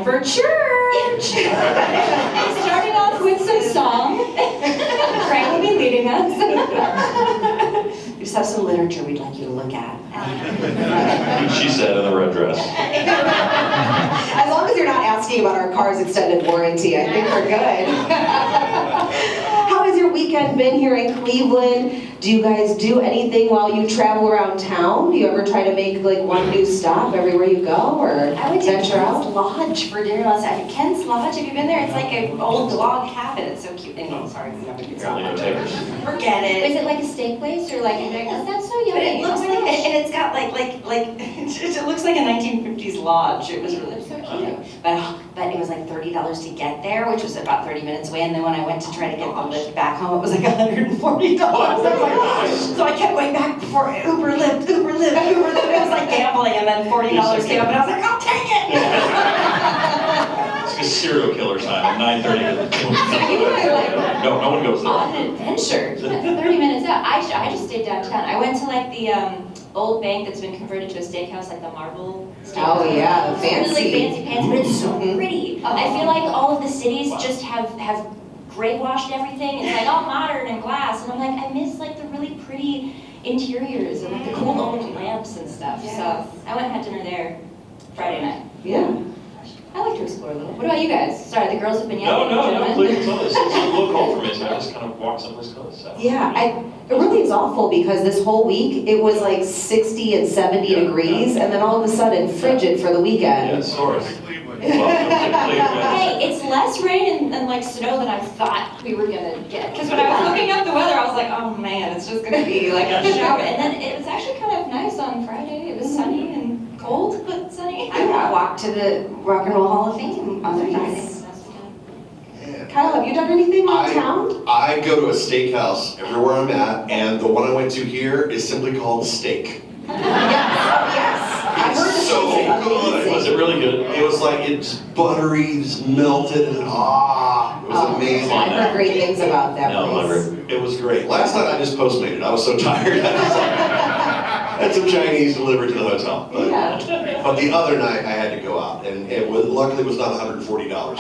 for church. It started off with some song. Frank will be leading us. We just have some literature we'd like you to look at. She said in the red dress. As long as you're not asking about our car's extended warranty, I think we're good. How has your weekend been here in Cleveland? Do you guys do anything while you travel around town? Do you ever try to make like one new stop everywhere you go, or I went to venture Ken's out? Lodge for dinner last night. Ken's Lodge, have you been there? It's like an old log cabin. It's so cute. Anyway, sorry, we never do Apparently no takers. Forget it. Is it like a steak place or like? Oh, that's so But yummy. it looks Oh my like, gosh. and it's got like it looks like a 1950s lodge. It was really So cute. but it was like $30 to get there, which was about 30 minutes away. And then when I went to try to get the lift back home, it was like $140. So I kept going back before Uber Lyft. It was like gambling, and then $40 came up, and I was like, I'll take it. It's like a serial killer time at 9:30. You were like No one goes there. on an adventure. 30 minutes out. I just stayed downtown. I went to like the old bank that's been converted to a steakhouse, like the Marble Steakhouse. Oh yeah, It's fancy. really fancy pants, but it's so Mhm. pretty. I feel like all of the cities just have gray washed everything. It's like all modern and glass, and I'm like, I miss like the really pretty interiors and like the cool old lamps and stuff. Yes. So I went and had dinner there Friday night. Yeah. I like to explore a little. What about you guys? Sorry, the girls have been No, yelling. Cleveland's on this. It's a little cold for me, so I just kind of walk someplace close. So. Yeah, it really is awful because this whole week it was like 60 and 70 degrees, and then all of a sudden frigid for the weekend. Yeah, it's Taurus. Cleveland. Welcome to Cleveland. Hey, it's less rain and like snow than I thought we were gonna get. Because when I was looking up the weather, I was like, oh man, it's just gonna be like a shower. And then it was actually kind of nice on Friday. It was sunny and cold, but sunny. I walked to the Rock and Roll Hall of Fame on Friday. Kyle, have you done anything in town? I go to a steakhouse everywhere I'm at, and the one I went to here is simply called Steak. Yes. I heard It's so good. Was it really good? It was like it's buttery, just melted, and it was amazing. I've heard great things about that No, I'm place. hungry. It was great. Last night I just Postmated. I was so tired. I was like, had some Chinese delivered to the hotel. But the other night I had to go out, and luckily it was not $140.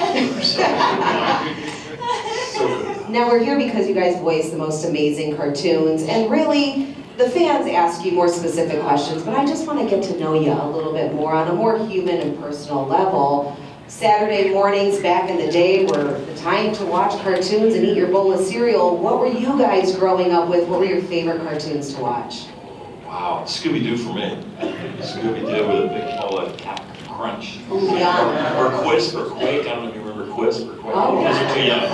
So good. Now we're here because you guys voice the most amazing cartoons, and really, the fans ask you more specific questions, but I just want to get to know you a little bit more on a more human and personal level. Saturday mornings back in the day were the time to watch cartoons and eat your bowl of cereal. What were you guys growing up with? What were your favorite cartoons to watch? Wow, Scooby-Doo for me. Scooby-Doo with a big bowl of Captain Crunch. Ooh, yeah. Or Quisp or Quake. I don't know if you remember Quisp or Quake. Oh. You guys are too young. Do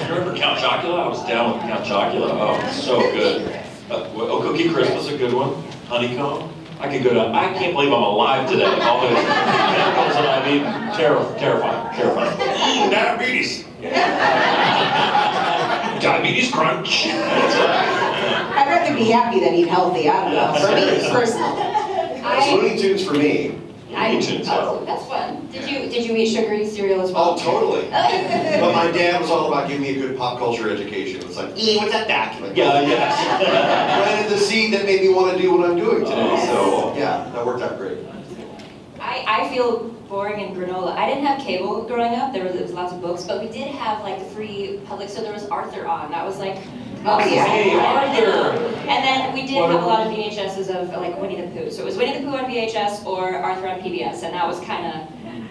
you remember Count Chocula? I was down with Count Chocula. Oh, so good. Cookie Crisp was a good one. Honeycomb. I could go down. I can't believe I'm alive today. All those chemicals that I've eaten. Terrifying. Diabetes. Diabetes Crunch. I'd rather be happy than eat healthy, I don't know, for me, personally. That's Looney Tunes for me. Oh, that's fun. Did you eat sugary cereal as well? Oh, totally. But my dad was all about giving me a good pop culture education. It's like, what's that document? Yes. Planted the seed that made me want to do what I'm doing today. So, yeah, that worked out great. I feel boring in granola. I didn't have cable growing up. There was lots of books, but we did have like the free public. So there was Arthur on. That was like, Oh, yeah. Hey, Arthur. And then we did have a lot of VHSs of like Winnie the Pooh. So it was Winnie the Pooh on VHS or Arthur on PBS, and that was kind of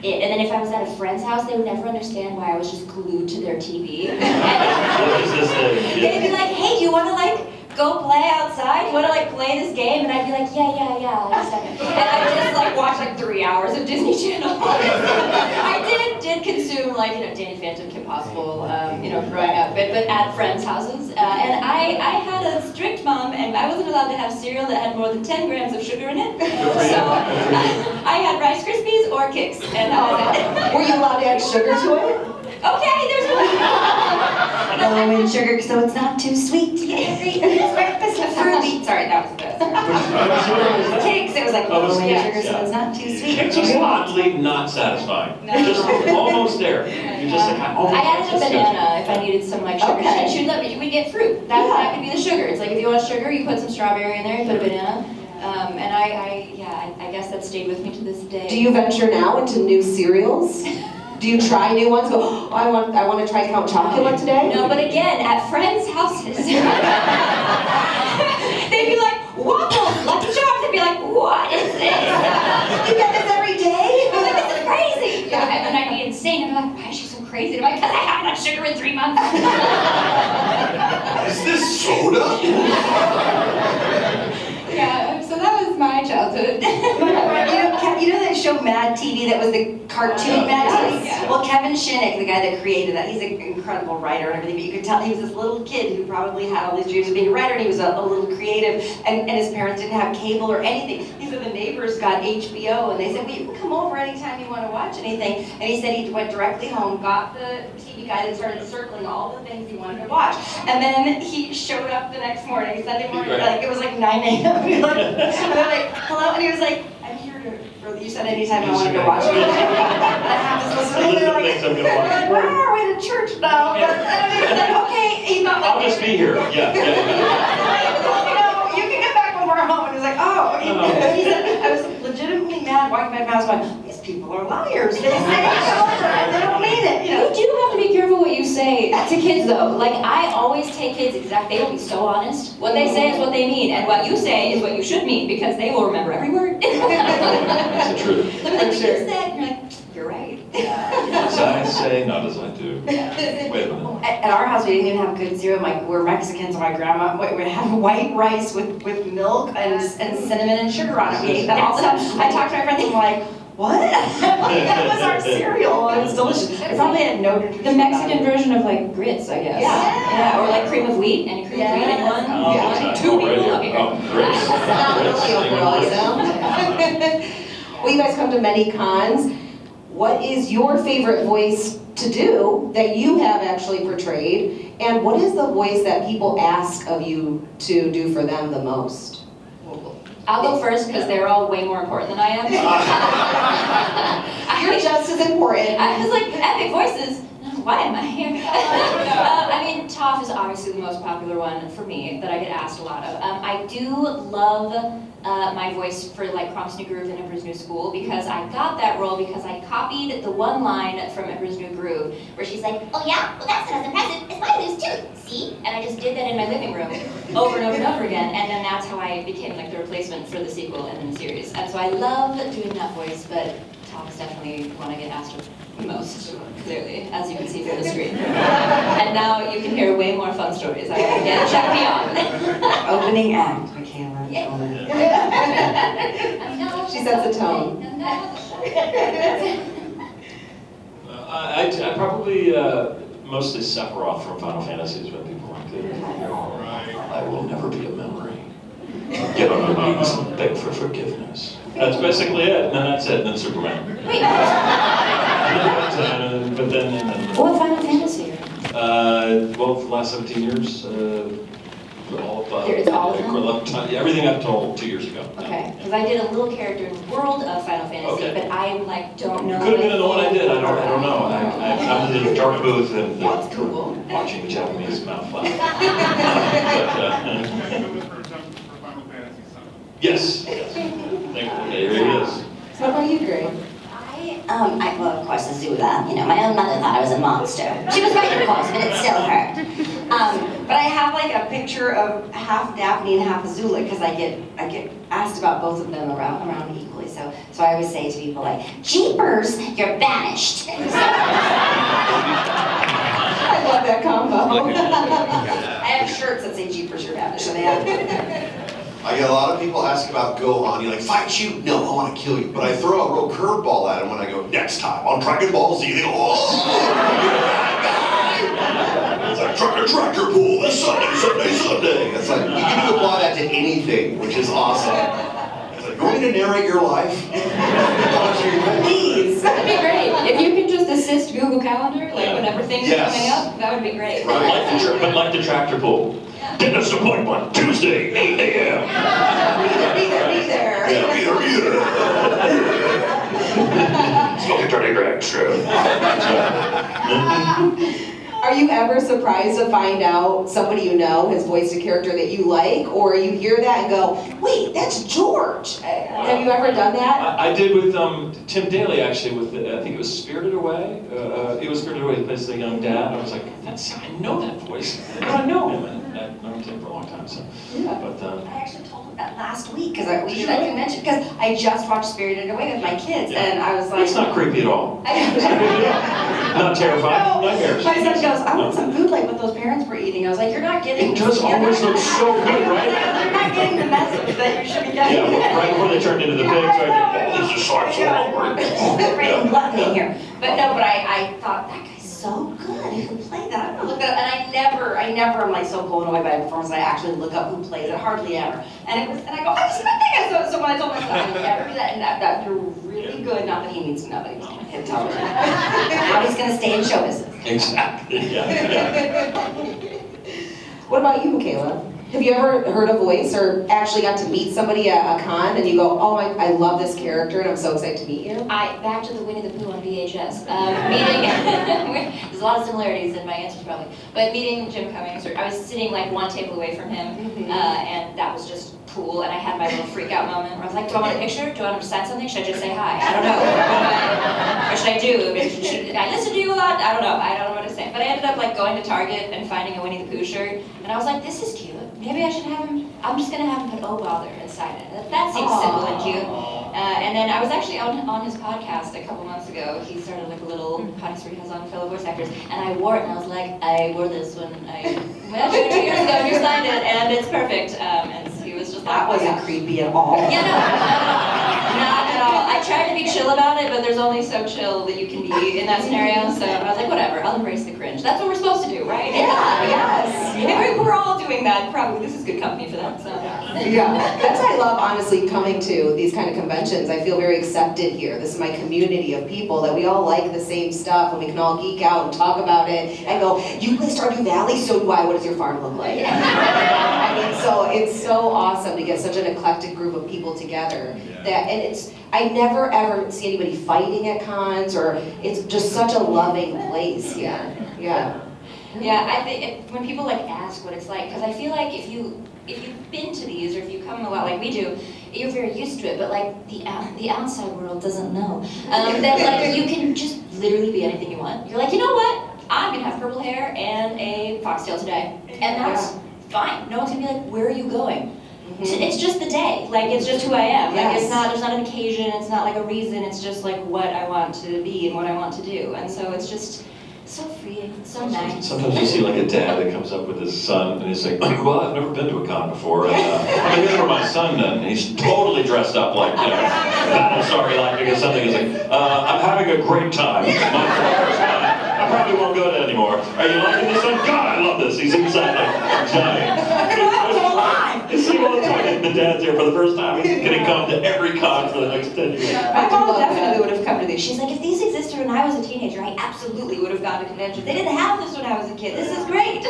it. And then if I was at a friend's house, they would never understand why I was just glued to their TV. What is this thing? They'd be like, "Hey, do you want to like go play outside? You want to like play this game?" And I'd be like, "Yeah, like a second." And I'd just like watch like 3 hours of Disney Channel. I did consume like, you know, Danny Phantom, Kim Possible, you know, growing up, but at friends' houses. And I had a strict mom, and I wasn't allowed to have cereal that had more than 10 grams of sugar in it. So I had Rice Krispies or Kix, and that was it. Were you allowed to add sugar to it? Okay, there's one. Low in sugar so it's not too sweet. Fruity. Sorry, that was the best. Cakes, it was like low in sugar so it's not too sweet. It's just oddly not satisfying. Just almost there. You're just like, I added a banana if I needed some like sugar. Okay. She'd let me. We get fruit. That could be the sugar. It's like if you want sugar, you put some strawberry in there. You put a banana. And I guess that stayed with me to this day. Do you venture now into new cereals? Do you try new ones? Go, oh, I want to try Count Chocula today? No, but again, at friends' houses, they'd be like, waffles, Lucky Charms. I'd be like, what is this? You get this every day? I'm like, this is crazy. Yeah, and then I'd be insane. I'd be like, why is she so crazy? I'm like, because I haven't had sugar in 3 months. Is this soda? Yeah, so that was my childhood. You know that show Mad TV that was the cartoon Mad TV? Yeah. Well, Kevin Shinnick, the guy that created that, he's an incredible writer and everything, but you could tell he was this little kid who probably had all these dreams of being a writer, and he was a little creative, and his parents didn't have cable or anything. He said the neighbors got HBO, and they said, well, you can come over anytime you want to watch anything. And he said he went directly home, got the TV guide, and started circling all the things he wanted to watch. And then he showed up the next morning, Sunday morning, like it was like 9 a.m. And they're like, hello? And he was like, I'm here to, you said anytime I wanted to watch it. And they're like, we're on our way to church now. But he was like, okay. He thought, I'll just be here. Yeah. You can get back when we're home. And he was like, oh. He said, I was legitimately mad walking by my house going, these people are liars. They say it's over and they don't mean it. You know? You do have to be careful what you say to kids, though. Like, I always take kids exactly, they will be so honest. What they say is what they mean, and what you say is what you should mean, because they will remember every word. That's the truth. They're like, you said, and you're like, you're right. As I say, not as I do. Wait a minute. At our house, we didn't even have good cereal. Like, we're Mexicans, and my grandma would have white rice with milk and cinnamon and sugar on it. We ate that all the time. I talked to my friends and I'm like, what? That was our cereal. It was delicious. It probably had no nutrition. The Mexican version of like grits, I guess. Yeah. Or like cream of wheat. Any cream of wheat in one? Oh, Yeah. okay. Two Oh, people. right Okay, here. Oh, great. Chris. Not really overall, you know? Well, you guys come to many cons. What is your favorite voice to do that you have actually portrayed? And what is the voice that people ask of you to do for them the most? I'll go first because they're all way more important than I am. You're just as important. I was like, epic voices. Why am I here? I mean, Toph is obviously the most popular one for me that I get asked a lot of. I do love my voice for like Crump's New Groove and Emperor's New School because I got that role because I copied the one line from Emperor's New Groove where she's like, oh yeah, well that's not as impressive as my loose tooth, see? And I just did that in my living room over and over and over again, and then that's how I became like the replacement for the sequel and then the series. And so I love doing that voice, but Toph is definitely one I get asked the most, clearly, as you can see from the screen. And now you can hear way more fun stories. I can get check me on. Opening act, Michaela. She sets the tone. I probably mostly Sephiroth from Final Fantasy is what people like to. I will never be a memory. Get on your knees and beg for forgiveness. That's basically it. And then that's it. And then Superman. Wait, But then. what Final Fantasy? Well, for the last 17 years, all of It's all of them? everything I've told 2 years ago. Okay, because I did a little character in World of Final Fantasy, Okay. but I like don't know. Could have been in the one I did. I don't know. I'm in the dark booth and That's cool. watching Japanese mouth flap. Yes. Thankfully, there he is. So what about you, Greg? Well, of course, Azula. You know, my own mother thought I was a monster. She was right, of course, but it still hurt. But I have like a picture of half Daphne and half Azula because I get asked about both of them around equally. So I always say to people like, "Jeepers, you're banished." I love that combo. I have shirts that say "Jeepers, you're banished." So they have. I get a lot of people ask about Gohan. You're like, fight you? No, I want to kill you. But I throw a real curveball at him when I go, next time on Dragon Ball Z. They go, oh! It's like, tractor pull, this Sunday. It's like, you can apply that to anything, which is awesome. It's like, going to narrate your life? Please. That'd be great. If you can just assist Google Calendar, like Yeah. whenever things Yes. are coming up, that would be great. Right. But like the tractor pull. Dentist appointment, Tuesday, 8 a.m. Be there. Yeah, be there. Smoking dirty Greg, true. Are you ever surprised to find out somebody you know has voiced a character that you like, or you hear that and go, wait, that's George? Have you ever done that? I did with Tim Daly, actually, with, I think it was Spirited Away. It was Spirited Away, he plays the young dad. I was like, I know that voice. I know him, and I've known Tim for a long time, so. Yeah. But, I actually told him that last week because we did that convention because I just watched Spirited Away with my kids and I was like, it's not creepy at all. Not terrifying, nightmares. My son goes, I want some food like what those parents were eating. I was like, you're not getting. It does always look so good, right? You're not getting the message that you should be getting. Yeah, right before they turned into the pigs, right? Oh, this is so hungry. Right, gluttony here. But no, but I thought that guy's so good. He can play that. I'm gonna look that up. And I never am like so blown away by a performance that I actually look up who plays it. Hardly ever. And I go, I've seen that guy. So when I told myself I would never do that, and that you're really good. Not that he needs to know that he's gonna hit television. Now he's gonna stay in show business. Exactly. Yeah. What about you, Michaela? Have you ever heard a voice or actually got to meet somebody at a con and you go, oh, I love this character and I'm so excited to meet you? Back to the Winnie the Pooh on VHS. Meeting, there's a lot of similarities in my answers probably, but meeting Jim Cummings, I was sitting like one table away from him, and that was just cool, and I had my little freak out moment where I was like, do I want a picture? Do I want to sign something? Should I just say hi? I don't know. Or should I do? Should I listen to you a lot? I don't know. I don't know what to say. But I ended up like going to Target and finding a Winnie the Pooh shirt, and I was like, this is cute. Maybe I should have him, I'm just going to have him put oh bother inside it. That seems simple and cute. And then I was actually on his podcast a couple months ago. He started like a little podcast where he has on fellow voice actors, and I wore it, and I was like, I wore this when I met you 2 years ago, and you signed it, and it's perfect. And he was just That like, wasn't creepy at all. yeah, no, not at all. I tried to be chill about it, but there's only so chill that you can be in that scenario, so I was like, whatever, I'll embrace the cringe. That's what we're supposed to do, right? Yeah, yes. If we're all doing that, probably this is good company for them, so. Yeah, that's why I love, honestly, coming to these kind of conventions. I feel very accepted here. This is my community of people that we all like the same stuff and we can all geek out and talk about it and go, you play Stardew Valley? So do I. What does your farm look like? I mean, so it's so awesome to get such an eclectic group of people together. I never ever see anybody fighting at cons, or it's just such a loving place here. Yeah. Yeah, I think when people like ask what it's like, because I feel like if you've been to these or if you come a lot like we do, you're very used to it. But like the outside world doesn't know that like you can just literally be anything you want. You're like, you know what? I'm gonna have purple hair and a foxtail today, and that's fine. No one's gonna be like, where are you going? It's just the day. Like it's just who I am. Like it's not. There's not an occasion. It's not like a reason. It's just like what I want to be and what I want to do. And so it's just so freeing, so nice. Sometimes you see like a dad that comes up with his son and he's like, well, I've never been to a con before. And, I'm here for my son and he's totally dressed up like, Battlestar Galactica or something. He's like, I'm having a great time. It's my first time. I probably won't go to anymore. Are you liking this one? God, I love this. He's inside like giant. It's like all the time. The dad's here for the first time. He's going to come to every con for the next 10 years. My mom definitely would have come to these. She's like, if these existed when I was a teenager, I absolutely would have gone to conventions. They didn't have this when I was a kid. This is great.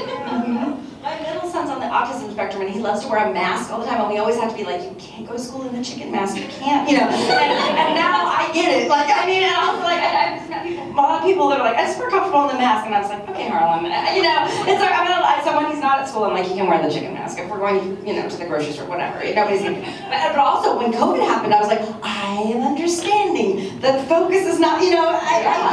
My middle son's on the autism spectrum and he loves to wear a mask all the time, and we always have to be like, you can't go to school in a chicken mask, you can't, and now I get it. Like, I mean, and I was like, I've just met people, a lot of people that are like, I just feel comfortable in the mask, and I was like, okay, Harlem, it's like, so when he's not at school, I'm like, you can wear the chicken mask. If we're going, to the grocery store, whatever, nobody's gonna, but also when COVID happened, I was like, I am understanding. The focus is not, I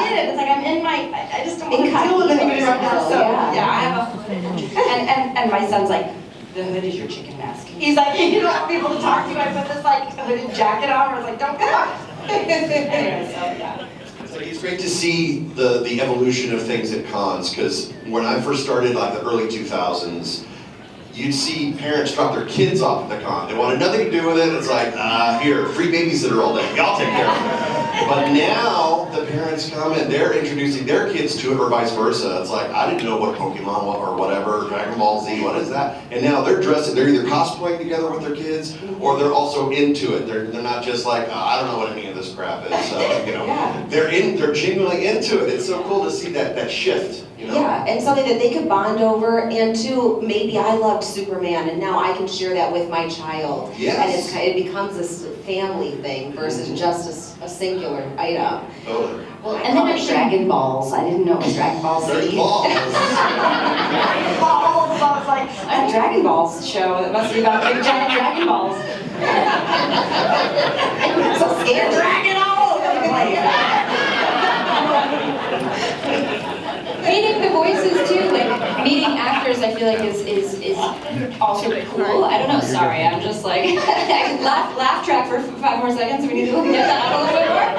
get it. It's like I'm in my, I just don't want to deal with anybody right now. So yeah, I have a, and my son's like, the hood is your chicken mask. He's like, you don't want people to talk to you. I put this like hooded jacket on, where it's like, don't come. Anyway, so yeah. It's great to see the evolution of things at cons, because when I first started, like the early 2000s, you'd see parents drop their kids off at the con. They wanted nothing to do with it. It's like, here, free babysitter all day. Y'all take care of it. But now the parents come and they're introducing their kids to it, or vice versa. It's like, I didn't know what Pokemon or whatever, Dragon Ball Z, what is that? And now they're dressed, they're either cosplaying together with their kids, or they're also into it. They're not just like, I don't know what any of this crap is. So, they're genuinely into it. It's so cool to see that shift. Yeah, and something that they could bond over, and too, maybe I loved Superman, and now I can share that with my child. Yes. And it becomes this family thing versus just a singular. particular item. Totally. Well, And and then then I it's should- Dragon Balls. I didn't know it was Dragon Ball Z. Very balls. Dragon Balls. So I was like, a Dragon Balls show that must be about big giant Dragon Balls. So scared. Dragon all over the place. Meeting the voices too, like meeting actors, I feel like is also cool. I don't know. Sorry, I'm just like I could laugh track for 5 more seconds. We need to get that out a little bit more.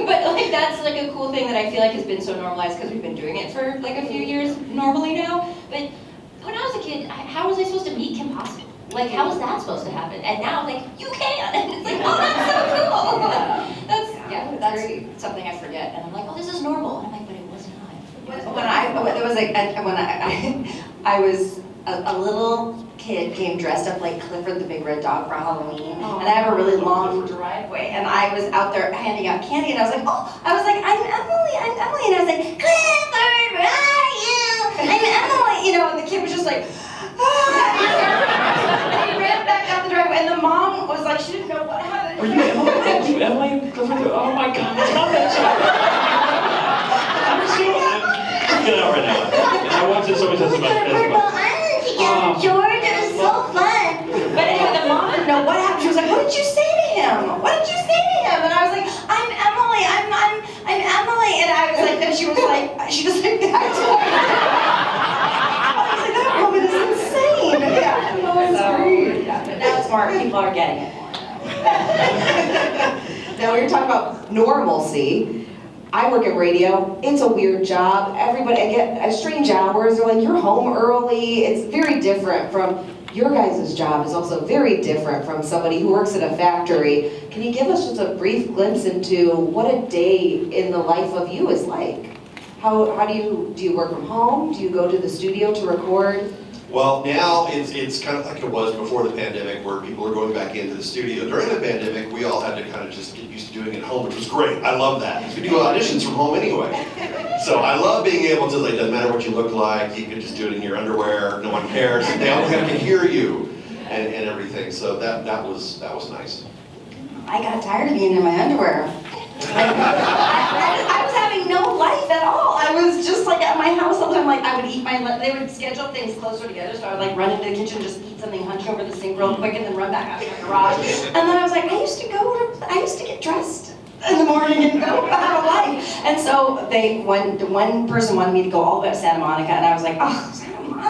But like that's like a cool thing that I feel like has been so normalized because we've been doing it for like a few years normally now. But when I was a kid, how was I supposed to meet Kim Possible? Like how was that supposed to happen? And now like you can. And it's like oh that's so cool. That's something I forget. And I'm like oh this is normal. And I'm like but it was not. I was a little kid came dressed up like Clifford the Big Red Dog for Halloween, and I have a really long driveway, and I was out there handing out candy, and I was like, I'm Emily, and I was like, Clifford, where are you? I'm Emily, you know, and the kid was just like, and he ran back out the driveway, and the mom was like, she didn't know what happened. Are you Emily? Are you Emily? Oh my God, it's not that Get out right now. I watched it so many times about Purple Island together, George, it was so fun. But anyway, the mom didn't know what happened. She was like, what did you say to him? What did you say to him? And I was like, I'm Emily, I'm Emily. And I was like, and she was like, she just like that. I was like, that woman is insane. Yeah, so, yeah, but now it's more, people are getting it more now. Now, when you're talking about normalcy, I work in radio. It's a weird job. Everybody, I get strange hours. They're like, you're home early. It's very different from your guys' job is also very different from somebody who works at a factory. Can you give us just a brief glimpse into what a day in the life of you is like? How do you work from home? Do you go to the studio to record? Well, now it's kind of like it was before the pandemic where people are going back into the studio. During the pandemic, we all had to kind of just get used to doing it at home, which was great. I love that, because we do auditions from home anyway. So I love being able to, like, doesn't matter what you look like, you can just do it in your underwear, no one cares. They all have to hear you and everything. So that was nice. I got tired of being in my underwear. I was having no life at all. I was just like at my house all the time. Like I would eat they would schedule things closer together, so I would like run into the kitchen, just eat something, hunch over the sink real quick, and then run back out to the garage. And then I was like, I used to get dressed in the morning and go have a life. And so one person wanted me to go all the way to Santa Monica, and I was like, oh, Santa Monica.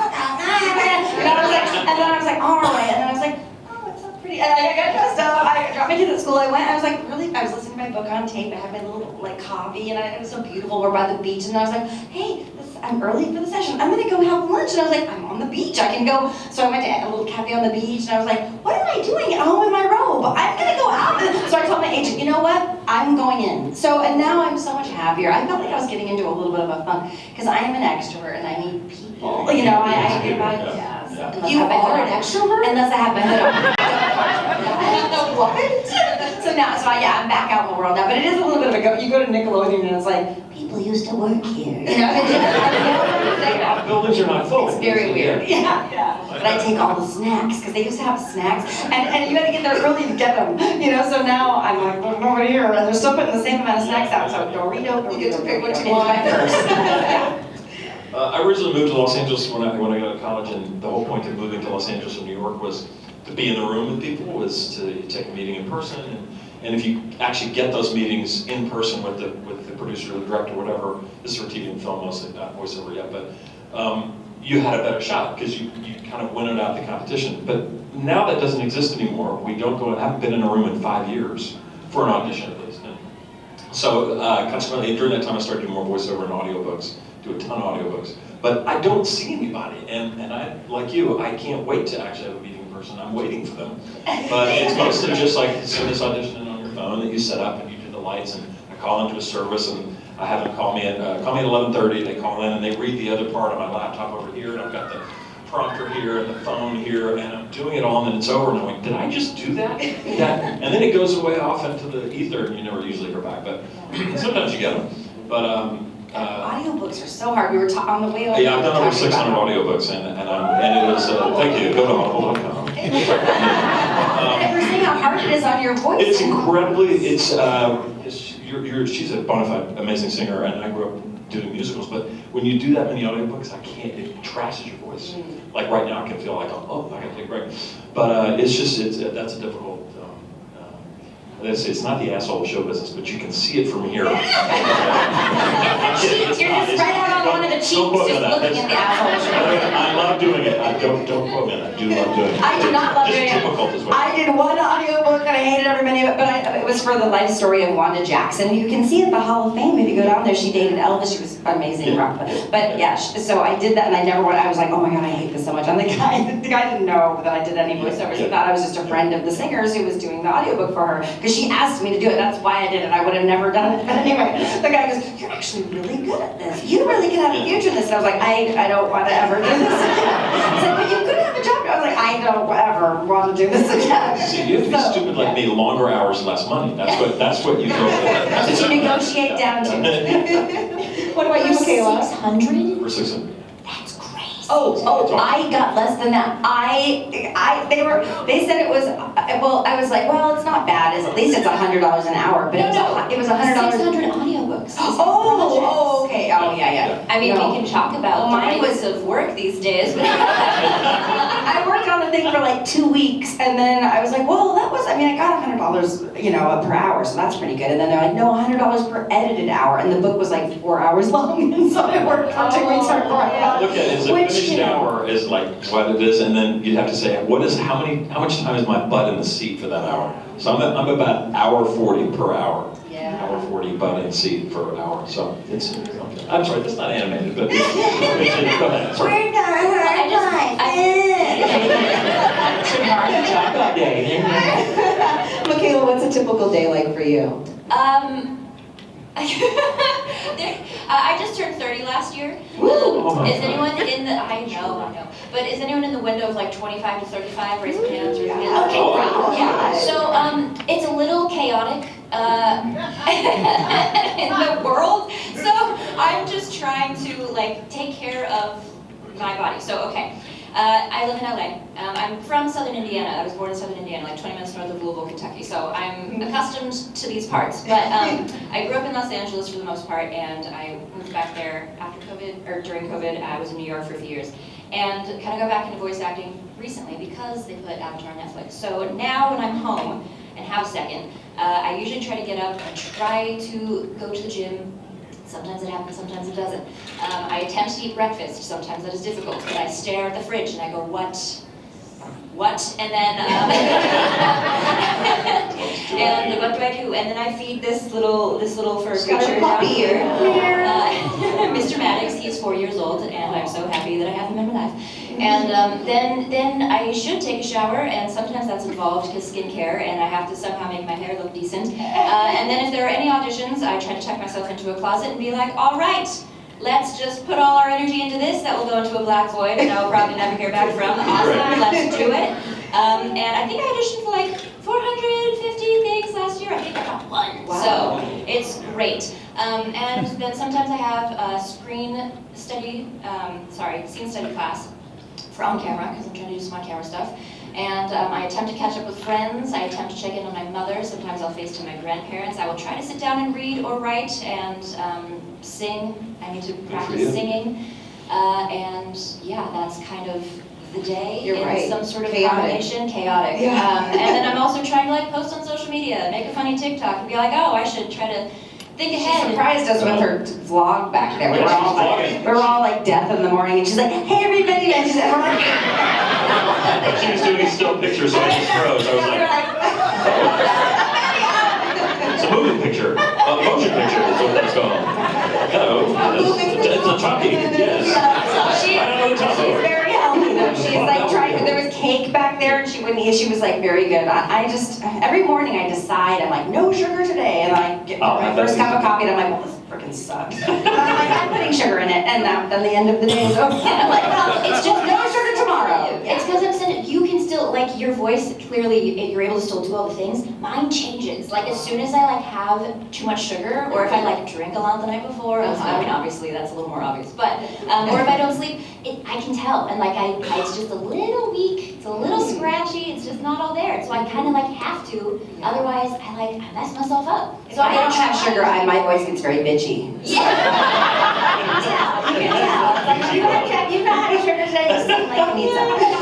And then I was like, all right. And then I was like, and I got dressed up, I dropped my kids at school, I was listening to my book on tape, I had my little like coffee, and it was so beautiful, we're by the beach, and I was like, hey, I'm early for the session, I'm gonna go have lunch, and I was like, I'm on the beach, I can go, so I went to a little cafe on the beach, and I was like, what am I doing at home in my robe? I'm gonna go out, so I told my agent, you know what, I'm going in, and now I'm so much happier, I felt like I was getting into a little bit of a funk, because I am an extrovert, and I need people, you know, I think about it, yeah. You are an extrovert? Unless I have my hood on. What? I'm back out in the world now, but it is a little bit of a go. You go to Nickelodeon and it's like, people used to work here. You know? Buildings are not full. It's very weird. Yeah. But I take all the snacks, because they used to have snacks, and you had to get there early to get them. You know, so now I'm like, there's nobody here, and they're still putting the same amount of snacks out, so Dorito, you get to pick what you want first. I originally moved to Los Angeles when I got out of college, and the whole point of moving to Los Angeles from New York was to be in the room with people, was to take a meeting in person, and if you actually get those meetings in person with the producer or the director, whatever, this is for TV and film mostly, not voiceover yet, but you had a better shot because you kind of winnowed out the competition. But now that doesn't exist anymore. We don't go, I haven't been in a room in 5 years for an audition at least. And so consequently, during that time I started doing more voiceover and audiobooks. Do a ton of audiobooks, but I don't see anybody, and I, like you, I can't wait to actually have a meeting in person. I'm waiting for them, but it's mostly just like send this audition in on your phone that you set up and you do the lights, and I call into a service, and I have them call me at 11:30. They call in and they read the other part on my laptop over here, and I've got the prompter here and the phone here, and I'm doing it all, and then it's over, and I'm like, did I just do that? And then it goes away off into the ether, and you never usually hear back, but sometimes you get them. But audiobooks are so hard. We were on the way over. yeah, I've done over 600 audiobooks, and it was, thank you, go to audible.com. And we're seeing how hard it is on your voice. It's incredibly, she's a bona fide amazing singer, and I grew up doing musicals, but when you do that many audiobooks, it trashes your voice. Like right now, I can feel like, oh, I gotta take a break. But that's a difficult, it's not the asshole of show business, but you can see it from here. You're just right out on one of the cheeks, just looking at the asshole. I love doing it. Don't quote me on that. I do love doing it. I do not love doing it. Just difficult as well. I did one audiobook and I hated every minute of it, but it was for the life story of Wanda Jackson. You can see at the Hall of Fame, if you go down there, she dated Elvis. She was amazing. Yeah. But yeah, so I did that and I never went, I was like, oh my God, I hate this so much. And the guy didn't know that I did any voiceovers. He thought I was just a friend of the singer's who was doing the audiobook for her, because she asked me to do it. That's why I did it. I would have never done it. But anyway, the guy goes, you're actually really good at this. You really could have a future in this. And I was like, I don't want to ever do this again. He's like, but you could have a job. I was like, I don't ever want to do this again. See, you have to be stupid like me, longer hours, less money. That's what you go for. That's what you negotiate down to. What about you, Michaela? 600? For 600. That's crazy. Oh, I got less than that. They said it was, well, I was like, well, it's not bad. At least it's $100 an hour, but it was $100. 600 audiobooks. Oh, okay. Oh, yeah. I mean, No. we can talk about Mine the of work these days. But I worked on the thing for like 2 weeks, and then I was like, well, I got $100, per hour, so that's pretty good. And then they're like, no, $100 per edited hour, and the book was like 4 hours long, and so I worked for 2 weeks for 4 hours. Look at it, a finished hour is like what it is, and then you'd have to say, how much time is my butt in the seat for that hour? So I'm about hour 40 per hour. Yeah. Hour 40 butt in seat per hour. So it's okay. I'm sorry, that's not animated, but go ahead. Sorry. Chocolate day. Michaela, what's a typical day like for you? I just turned 30 last year. Is anyone in the? I know. But is anyone in the window of like 25 to 35? Raise your hands. Raise your hands. Okay, great. Yeah. So it's a little chaotic in the world. So I'm just trying to take care of my body. So okay. I live in LA. I'm from Southern Indiana. I was born in Southern Indiana, like 20 minutes north of Louisville, Kentucky. So I'm accustomed to these parts. But I grew up in Los Angeles for the most part, and I moved back there after COVID, or during COVID. I was in New York for a few years. And kind of got back into voice acting recently because they put Avatar on Netflix. So now when I'm home and have a second, I usually try to get up and try to go to the gym. Sometimes it happens, sometimes it doesn't. I attempt to eat breakfast. Sometimes that is difficult, but I stare at the fridge and I go, what? And then, and what do I do? And then I feed this little fur creature down here. Mr. Maddox, he's 4 years old, and I'm so happy that I have him in my life. And then I should take a shower, and sometimes that's involved because skincare, and I have to somehow make my hair look decent. And then if there are any auditions, I try to tuck myself into a closet and be like, all right, let's just put all our energy into this. That will go into a black void, and I will probably never hear back from. Awesome, let's do it. And I think I auditioned for like 450 things last year. I think I got one. Wow. So it's great. And then sometimes I have a scene study class for on camera, because I'm trying to do some on camera stuff. And I attempt to catch up with friends. I attempt to check in on my mother. Sometimes I'll FaceTime my grandparents. I will try to sit down and read or write and sing. I need to practice singing. And yeah, that's kind of the day. You're right. Some sort of Chaotic. Chaotic. Yeah. And then I'm also trying to post on social media, make a funny TikTok, and be like, oh, I should try to think She ahead. surprised us with her vlog back there. We were all like death in the morning, and she's like, hey everybody, and she's like, She was doing still pictures, so I just froze. I was like, it's a moving picture. A motion picture is what that's called. Hello. It's a talkie. Yes. I don't know what she's very healthy though. She's like trying, there was cake back there, and she wouldn't eat. She was like very good. I just, every morning I decide, I'm like, no sugar today, and I get my first cup of coffee, and I'm like, well, this freaking sucks. And I'm like, I'm putting sugar in it, and then the end of the day is over. I'm like, well, it's just no sugar tomorrow. It's because I'm saying you can still still, like, your voice, clearly, you're able to still do all the things. Mine changes. Like, as soon as I, like, have too much sugar, or if I, like, drink a lot the night before, I mean, obviously, that's a little more obvious, but, or if I don't sleep, I can tell. And, like, it's just a little weak, it's a little scratchy, it's just not all there. So I kind of, like, have to, otherwise, I mess myself up. So I don't have sugar, my voice gets very bitchy. Yeah. You can tell. It's like, you've not had sugar today, you seem like you need some.